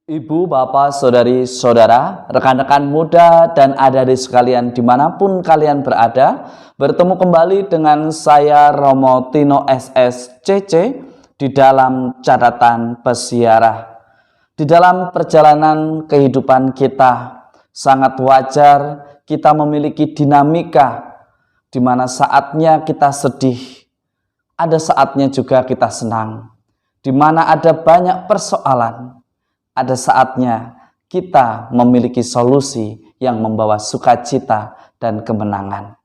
Ibu, bapak, saudari, saudara, rekan-rekan muda, dan adik-adik sekalian dimanapun kalian berada, bertemu kembali dengan saya Romo Tino SSCC di dalam catatan pesiarah. Di dalam perjalanan kehidupan kita, sangat wajar kita memiliki dinamika di mana saatnya kita sedih, ada saatnya juga kita senang, di mana ada banyak persoalan. Ada saatnya kita memiliki solusi yang membawa sukacita dan kemenangan.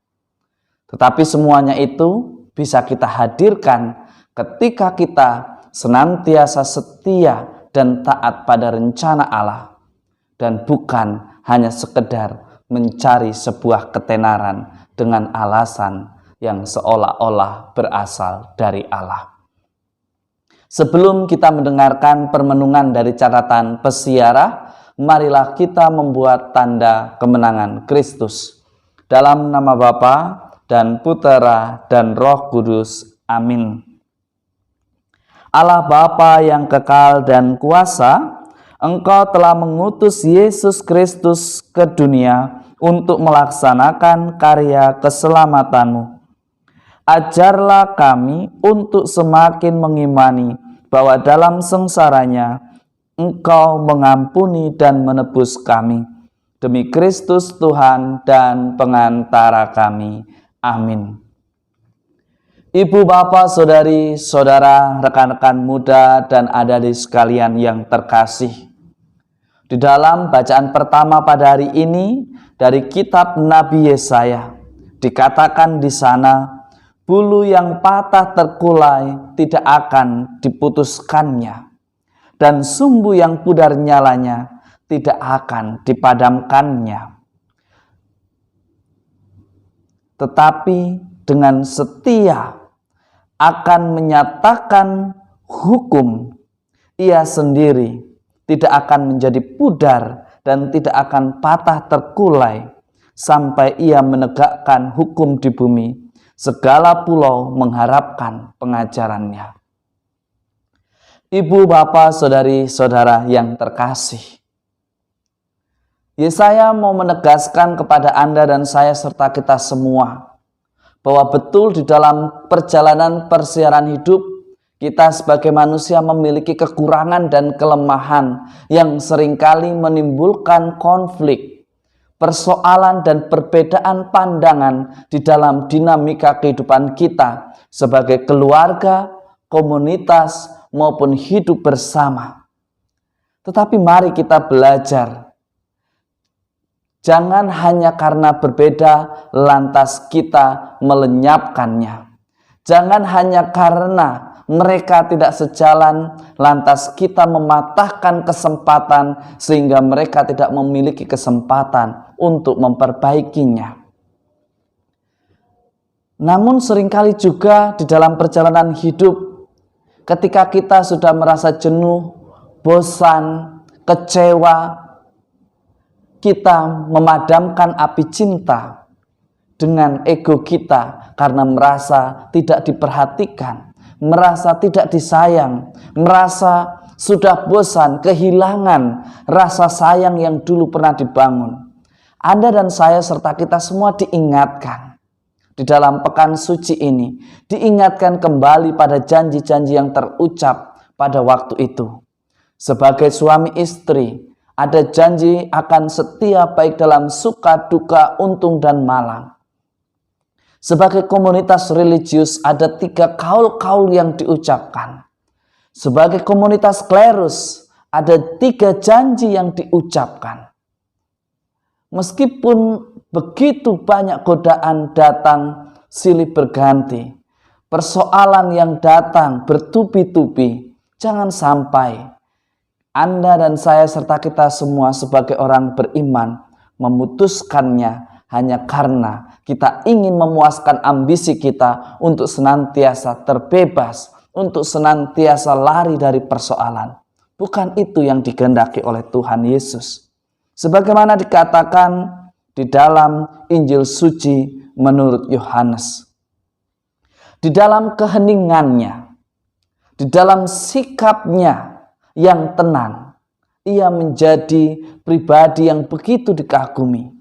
Tetapi semuanya itu bisa kita hadirkan ketika kita senantiasa setia dan taat pada rencana Allah. Dan bukan hanya sekedar mencari sebuah ketenaran dengan alasan yang seolah-olah berasal dari Allah. Sebelum kita mendengarkan permenungan dari catatan pesiarah, marilah kita membuat tanda kemenangan Kristus. Dalam nama Bapa dan Putera dan Roh Kudus. Amin. Allah Bapa yang kekal dan kuasa, Engkau telah mengutus Yesus Kristus ke dunia untuk melaksanakan karya keselamatan-Mu. Ajarlah kami untuk semakin mengimani bahwa dalam sengsaranya Engkau mengampuni dan menebus kami. Demi Kristus Tuhan dan pengantara kami. Amin. Ibu, bapak, saudari, saudara, rekan-rekan muda, dan adik-adik sekalian yang terkasih. Di dalam bacaan pertama pada hari ini dari kitab Nabi Yesaya, dikatakan di sana, bulu yang patah terkulai tidak akan diputuskannya, dan sumbu yang pudar nyalanya tidak akan dipadamkannya. Tetapi dengan setia akan menyatakan hukum, ia sendiri tidak akan menjadi pudar dan tidak akan patah terkulai sampai ia menegakkan hukum di bumi. Segala pulau mengharapkan pengajarannya. Ibu, bapak, saudari, saudara yang terkasih, Yesaya mau menegaskan kepada Anda dan saya serta kita semua bahwa betul di dalam perjalanan persiaran hidup kita sebagai manusia memiliki kekurangan dan kelemahan yang seringkali menimbulkan konflik, persoalan dan perbedaan pandangan di dalam dinamika kehidupan kita sebagai keluarga, komunitas, maupun hidup bersama. Tetapi mari kita belajar. Jangan hanya karena berbeda lantas kita melenyapkannya. Jangan hanya karena mereka tidak sejalan, lantas kita mematahkan kesempatan sehingga mereka tidak memiliki kesempatan untuk memperbaikinya. Namun seringkali juga di dalam perjalanan hidup, ketika kita sudah merasa jenuh, bosan, kecewa, kita memadamkan api cinta dengan ego kita karena merasa tidak diperhatikan, merasa tidak disayang, merasa sudah bosan, kehilangan rasa sayang yang dulu pernah dibangun. Anda dan saya serta kita semua diingatkan di dalam pekan suci ini, diingatkan kembali pada janji-janji yang terucap pada waktu itu. Sebagai suami istri, ada janji akan setia baik dalam suka, duka, untung, dan malang. Sebagai komunitas religius ada 3 kaul-kaul yang diucapkan. Sebagai komunitas klerus ada 3 janji yang diucapkan. Meskipun begitu banyak godaan datang silih berganti, persoalan yang datang bertubi-tubi, jangan sampai Anda dan saya serta kita semua sebagai orang beriman memutuskannya hanya karena kita ingin memuaskan ambisi kita untuk senantiasa terbebas, untuk senantiasa lari dari persoalan. Bukan itu yang dikehendaki oleh Tuhan Yesus. Sebagaimana dikatakan di dalam Injil suci menurut Yohanes. Di dalam keheningannya, di dalam sikapnya yang tenang, ia menjadi pribadi yang begitu dikagumi.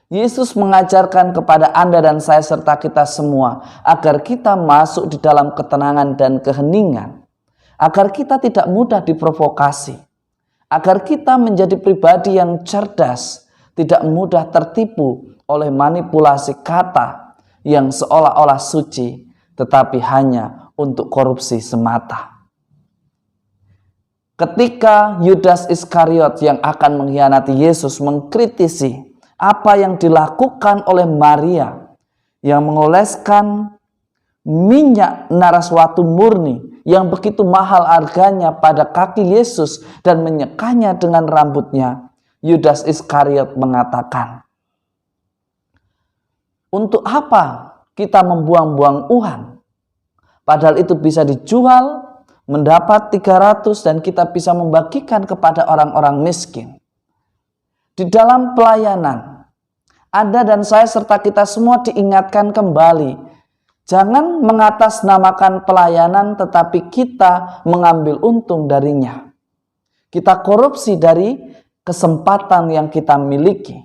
Yesus mengajarkan kepada Anda dan saya serta kita semua agar kita masuk di dalam ketenangan dan keheningan, agar kita tidak mudah diprovokasi, agar kita menjadi pribadi yang cerdas, tidak mudah tertipu oleh manipulasi kata yang seolah-olah suci, tetapi hanya untuk korupsi semata. Ketika Yudas Iskariot yang akan mengkhianati Yesus mengkritisi apa yang dilakukan oleh Maria yang mengoleskan minyak naraswatu murni yang begitu mahal harganya pada kaki Yesus dan menyekanya dengan rambutnya, Yudas Iskariot mengatakan, "Untuk apa kita membuang-buang uang? Padahal itu bisa dijual, mendapat 300 dan kita bisa membagikan kepada orang-orang miskin." Di dalam pelayanan, Anda dan saya serta kita semua diingatkan kembali, jangan mengatasnamakan pelayanan tetapi kita mengambil untung darinya. Kita korupsi dari kesempatan yang kita miliki.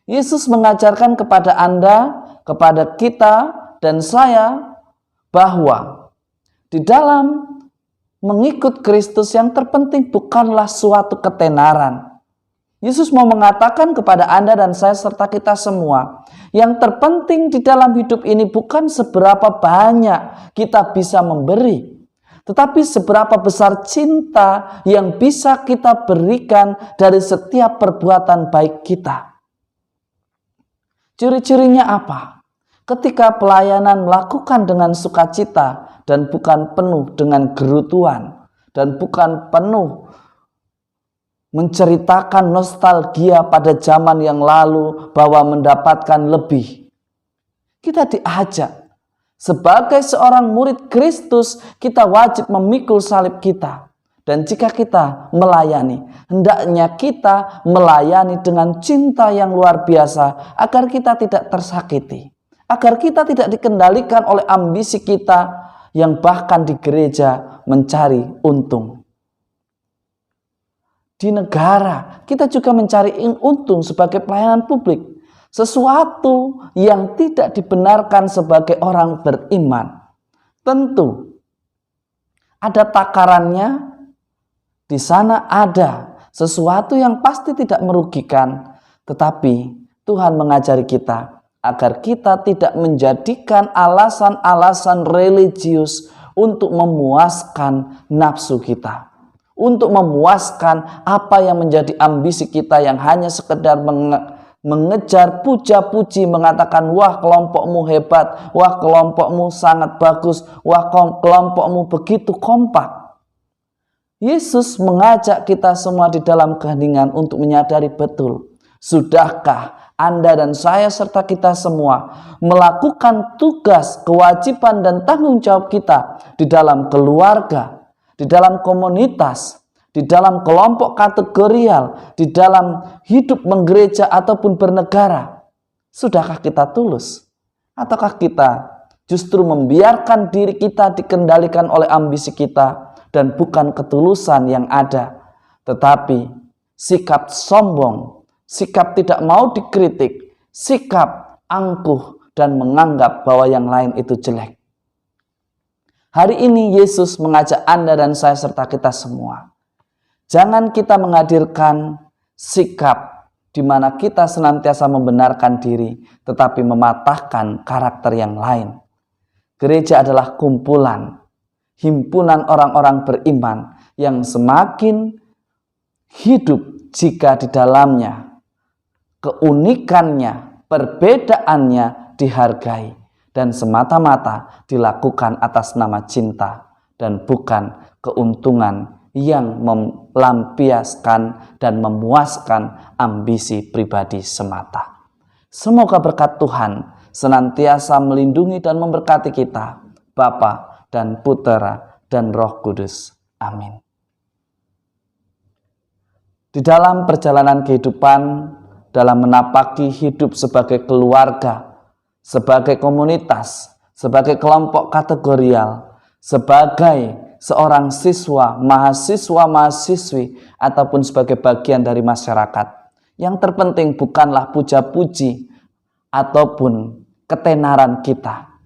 Yesus mengajarkan kepada Anda, kepada kita dan saya bahwa di dalam mengikut Kristus yang terpenting bukanlah suatu ketenaran. Yesus mau mengatakan kepada Anda dan saya serta kita semua, yang terpenting di dalam hidup ini bukan seberapa banyak kita bisa memberi, tetapi seberapa besar cinta yang bisa kita berikan dari setiap perbuatan baik kita. Ciri-cirinya apa? Ketika pelayanan melakukan dengan sukacita dan bukan penuh dengan gerutuan, dan bukan penuh menceritakan nostalgia pada zaman yang lalu bahwa mendapatkan lebih. Kita diajak sebagai seorang murid Kristus, kita wajib memikul salib kita. Dan jika kita melayani, hendaknya kita melayani dengan cinta yang luar biasa agar kita tidak tersakiti, agar kita tidak dikendalikan oleh ambisi kita yang bahkan di gereja mencari untung. Di negara kita juga mencari untung sebagai pelayanan publik, sesuatu yang tidak dibenarkan sebagai orang beriman. Tentu ada takarannya, di sana ada sesuatu yang pasti tidak merugikan, tetapi Tuhan mengajari kita agar kita tidak menjadikan alasan-alasan religius untuk memuaskan nafsu kita, untuk memuaskan apa yang menjadi ambisi kita yang hanya sekedar mengejar puja-puji, mengatakan wah kelompokmu hebat, wah kelompokmu sangat bagus, wah kelompokmu begitu kompak. Yesus mengajak kita semua di dalam keheningan untuk menyadari betul, sudahkah Anda dan saya serta kita semua melakukan tugas, kewajiban dan tanggung jawab kita di dalam keluarga, di dalam komunitas, di dalam kelompok kategorial, di dalam hidup menggereja ataupun bernegara. Sudahkah kita tulus? Ataukah kita justru membiarkan diri kita dikendalikan oleh ambisi kita dan bukan ketulusan yang ada, tetapi sikap sombong, sikap tidak mau dikritik, sikap angkuh dan menganggap bahwa yang lain itu jelek. Hari ini Yesus mengajak Anda dan saya serta kita semua. Jangan kita menghadirkan sikap di mana kita senantiasa membenarkan diri, tetapi mematahkan karakter yang lain. Gereja adalah kumpulan, himpunan orang-orang beriman yang semakin hidup jika di dalamnya keunikannya, perbedaannya dihargai dan semata-mata dilakukan atas nama cinta dan bukan keuntungan yang melampiaskan dan memuaskan ambisi pribadi semata. Semoga berkat Tuhan senantiasa melindungi dan memberkati kita, Bapa dan Putera dan Roh Kudus. Amin. Di dalam perjalanan kehidupan, dalam menapaki hidup sebagai keluarga, sebagai komunitas, sebagai kelompok kategorial, sebagai seorang siswa, mahasiswa, mahasiswi, ataupun sebagai bagian dari masyarakat. Yang terpenting bukanlah puja-puji ataupun ketenaran kita,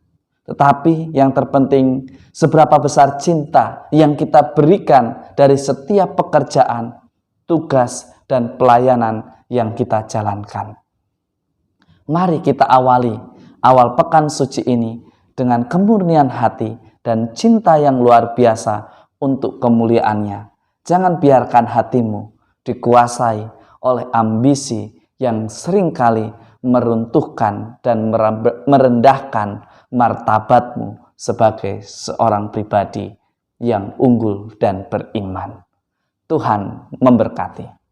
tetapi yang terpenting seberapa besar cinta yang kita berikan dari setiap pekerjaan, tugas, dan pelayanan yang kita jalankan. Mari kita awali awal pekan suci ini dengan kemurnian hati dan cinta yang luar biasa untuk kemuliaannya. Jangan biarkan hatimu dikuasai oleh ambisi yang seringkali meruntuhkan dan merendahkan martabatmu sebagai seorang pribadi yang unggul dan beriman. Tuhan memberkati.